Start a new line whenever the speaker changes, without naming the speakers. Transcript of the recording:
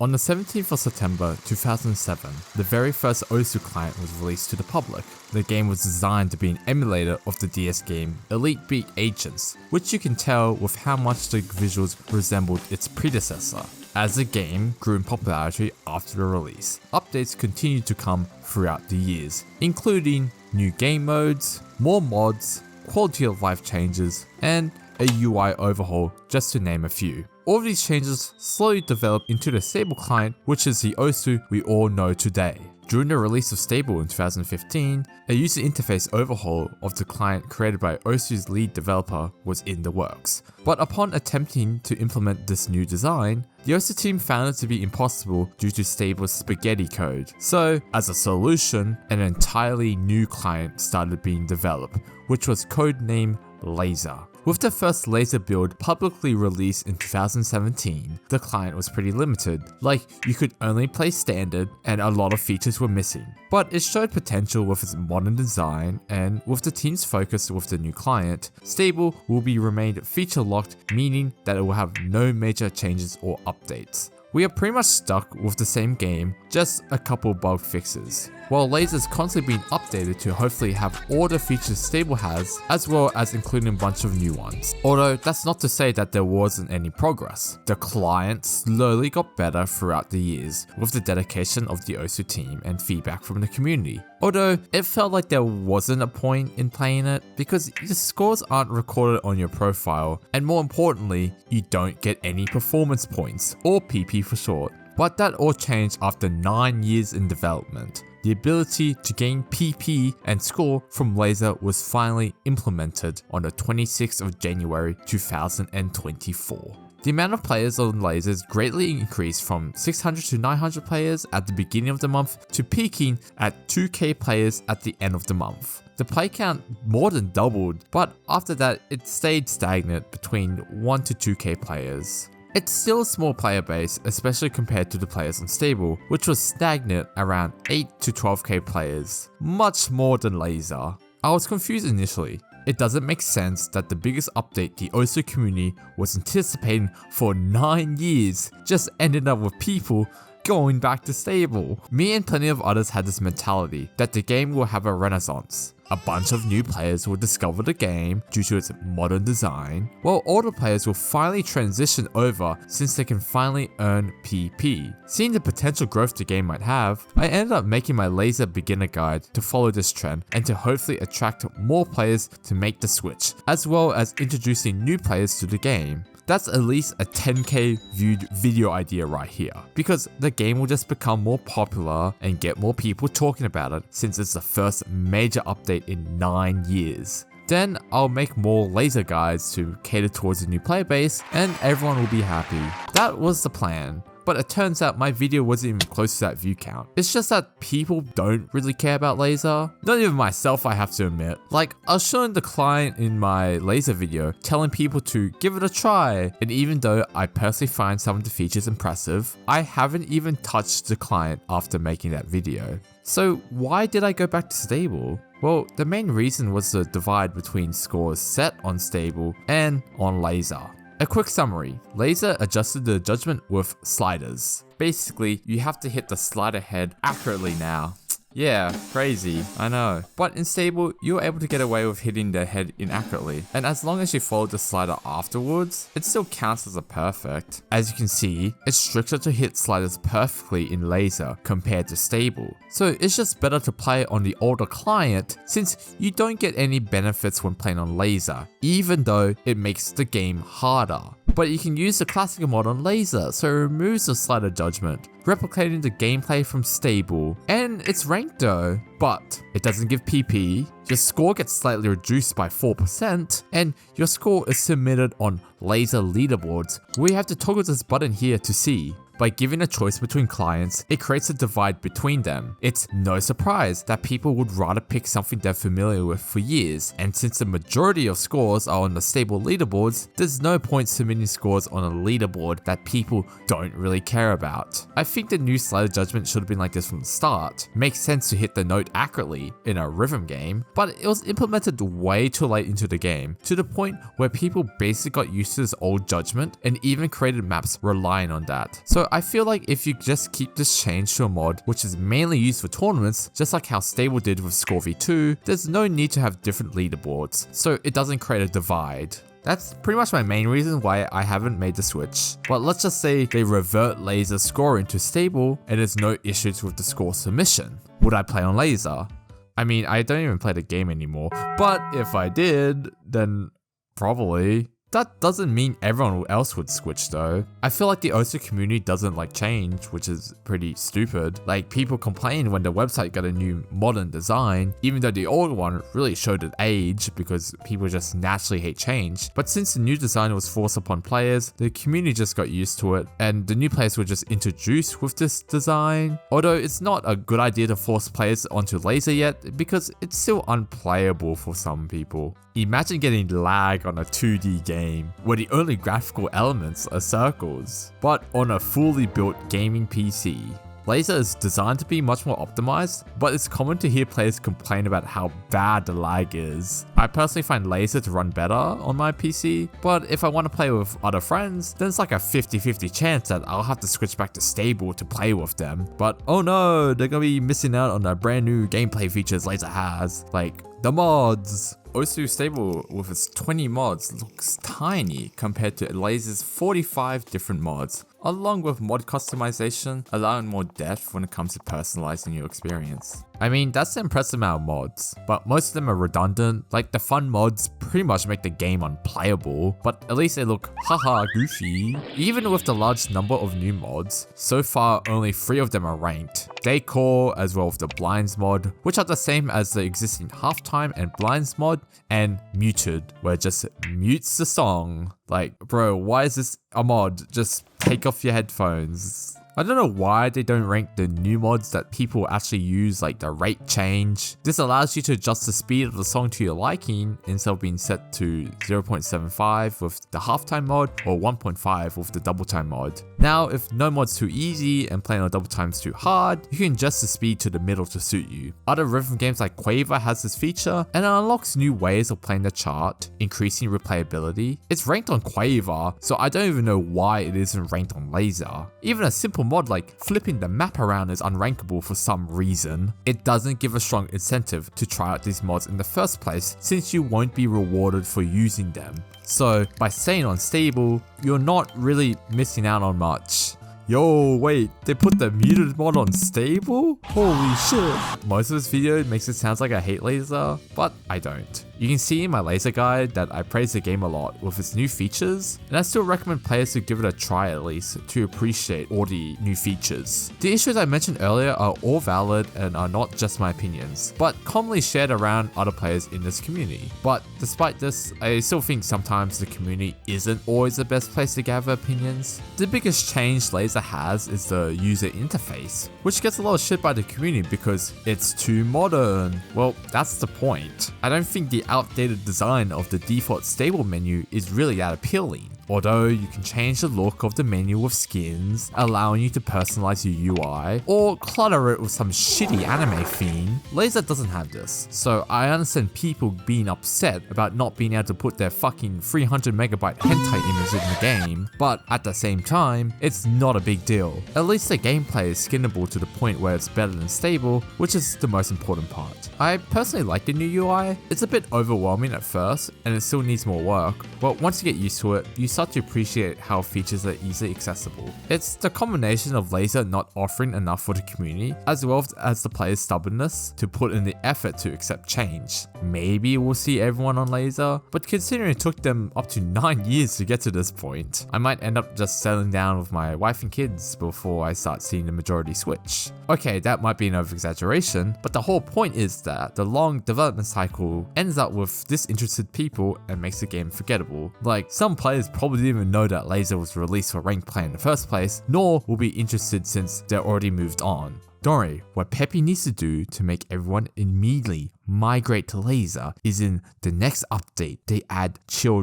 On the 17th of September 2007, the very first Osu client was released to the public. The game was designed to be an emulator of the DS game Elite Beat Agents, which you can tell with how much the visuals resembled its predecessor. As the game grew in popularity after the release, updates continued to come throughout the years, including new game modes, more mods, quality of life changes, and a UI overhaul, just to name a few. All of these changes slowly developed into the stable client, which is the Osu we all know today. During the release of Stable in 2015, a user interface overhaul of the client created by Osu's lead developer was in the works. But upon attempting to implement this new design, the Osu team found it to be impossible due to Stable's spaghetti code. So, as a solution, an entirely new client started being developed, which was codenamed Lazer. With the first Lazer build publicly released in 2017, the client was pretty limited, like you could only play standard and a lot of features were missing. But it showed potential with its modern design, and with the team's focus with the new client, Stable will be remained feature locked, meaning that it will have no major changes or updates. We are pretty much stuck with the same game, just a couple bug fixes, while Lazer is constantly being updated to hopefully have all the features Stable has, as well as including a bunch of new ones. Although that's not to say that there wasn't any progress. The client slowly got better throughout the years, with the dedication of the Osu team and feedback from the community. Although it felt like there wasn't a point in playing it, because your scores aren't recorded on your profile, and more importantly, you don't get any performance points, or PP for short. But that all changed after 9 years in development. The ability to gain PP and score from Lazer was finally implemented on the 26th of January 2024. The amount of players on Lazer greatly increased from 600 to 900 players at the beginning of the month to peaking at 2k players at the end of the month. The play count more than doubled, but after that it stayed stagnant between 1 to 2k players. It's still a small player base, especially compared to the players on Stable, which was stagnant around 8 to 12k players, much more than Lazer. I was confused initially. It doesn't make sense that the biggest update the Osu community was anticipating for 9 years just ended up with people going back to Stable. Me and plenty of others had this mentality that the game will have a renaissance. A bunch of new players will discover the game due to its modern design, while older players will finally transition over since they can finally earn PP. Seeing the potential growth the game might have, I ended up making my Lazer beginner guide to follow this trend and to hopefully attract more players to make the switch, as well as introducing new players to the game. That's at least a 10k viewed video idea right here, because the game will just become more popular and get more people talking about it since it's the first major update in 9 years. Then I'll make more Lazer guides to cater towards a new player base and everyone will be happy. That was the plan. But it turns out my video wasn't even close to that view count. It's just that people don't really care about Lazer. Not even myself, I have to admit. Like, I was showing the client in my Lazer video, telling people to give it a try. And even though I personally find some of the features impressive, I haven't even touched the client after making that video. So why did I go back to Stable? Well, the main reason was the divide between scores set on Stable and on Lazer. A quick summary, Lazer adjusted the judgment with sliders. Basically, you have to hit the slider head accurately now. Yeah, crazy, I know. But in Stable, you're able to get away with hitting the head inaccurately, and as long as you follow the slider afterwards, it still counts as a perfect. As you can see, it's stricter to hit sliders perfectly in Lazer compared to Stable. So it's just better to play on the older client since you don't get any benefits when playing on Lazer, even though it makes the game harder. But you can use the classic mod on Lazer, so it removes the slider judgment, replicating the gameplay from Stable. And it's ranked though, but it doesn't give PP, your score gets slightly reduced by 4%, and your score is submitted on Lazer leaderboards, where you have to toggle this button here to see. By giving a choice between clients, it creates a divide between them. It's no surprise that people would rather pick something they're familiar with for years, and since the majority of scores are on the Stable leaderboards, there's no point submitting scores on a leaderboard that people don't really care about. I think the new slider judgment should have been like this from the start. Makes sense to hit the note accurately in a rhythm game, but it was implemented way too late into the game, to the point where people basically got used to this old judgment and even created maps relying on that. So I feel like if you just keep this change to a mod which is mainly used for tournaments, just like how Stable did with Score v2, there's no need to have different leaderboards, so it doesn't create a divide. That's pretty much my main reason why I haven't made the switch. But let's just say they revert Lazer's score into Stable and there's no issues with the score submission. Would I play on Lazer? I mean, I don't even play the game anymore, but if I did, then probably. That doesn't mean everyone else would switch though. I feel like the OSU community doesn't like change, which is pretty stupid. Like, people complained when the website got a new modern design, even though the old one really showed its age because people just naturally hate change. But since the new design was forced upon players, the community just got used to it, and the new players were just introduced with this design. Although it's not a good idea to force players onto Lazer yet, because it's still unplayable for some people. Imagine getting lag on a 2D game where the only graphical elements are circles, but on a fully built gaming PC. Lazer is designed to be much more optimized, but it's common to hear players complain about how bad the lag is. I personally find Lazer to run better on my PC, but if I want to play with other friends, then it's like a 50-50 chance that I'll have to switch back to Stable to play with them. But oh no, they're gonna be missing out on the brand new gameplay features Lazer has, like the mods. OSU Stable with its 20 mods looks tiny compared to Lazer's 45 different mods, along with mod customization, allowing more depth when it comes to personalizing your experience. I mean, that's an impressive amount of mods, but most of them are redundant. Like, the fun mods pretty much make the game unplayable, but at least they look haha goofy. Even with the large number of new mods, so far only 3 of them are ranked. Decor, as well as the blinds mod, which are the same as the existing halftime and blinds mod, and muted, where it just mutes the song. Like, bro, why is this a mod? Just take off your headphones. I don't know why they don't rank the new mods that people actually use, like the rate change. This allows you to adjust the speed of the song to your liking instead of being set to 0.75 with the halftime mod or 1.5 with the double time mod. Now, if no mod's too easy and playing on double time's too hard, you can adjust the speed to the middle to suit you. Other rhythm games like Quaver has this feature, and it unlocks new ways of playing the chart, increasing replayability. It's ranked on Quaver, so I don't even know why it isn't ranked on Lazer. Even a simple mod like flipping the map around is unrankable for some reason. It doesn't give a strong incentive to try out these mods in the first place, since you won't be rewarded for using them. So by staying on Stable, you're not really missing out on much. Yo, wait, they put the muted mod on Stable? Holy shit. Most of this video makes it sound like I hate Lazer, but I don't. You can see in my Lazer guide that I praise the game a lot with its new features, and I still recommend players to give it a try at least to appreciate all the new features. The issues I mentioned earlier are all valid and are not just my opinions, but commonly shared around other players in this community. But despite this, I still think sometimes the community isn't always the best place to gather opinions. The biggest change Lazer has is the user interface, which gets a lot of shit by the community because it's too modern. Well, that's the point. I don't think the outdated design of the default Stable menu is really that appealing. Although you can change the look of the menu with skins, allowing you to personalize your UI, or clutter it with some shitty anime theme, Lazer doesn't have this. So I understand people being upset about not being able to put their fucking 300 megabyte hentai image in the game, but at the same time, it's not a big deal. At least the gameplay is skinnable to the point where it's better than Stable, which is the most important part. I personally like the new UI. It's a bit overwhelming at first, and it still needs more work, but once you get used to it, you start to appreciate how features are easily accessible. It's the combination of Lazer not offering enough for the community, as well as the player's stubbornness to put in the effort to accept change. Maybe we'll see everyone on Lazer, but considering it took them up to 9 years to get to this point, I might end up just settling down with my wife and kids before I start seeing the majority switch. Okay, that might be an over-exaggeration, but the whole point is that the long development cycle ends up with disinterested people and makes the game forgettable. Like, some players probably didn't even know that Lazer was released for ranked play in the first place, nor will be interested since they're already moved on. Don't worry, what Peppy needs to do to make everyone immediately migrate to Lazer is in the next update they add children.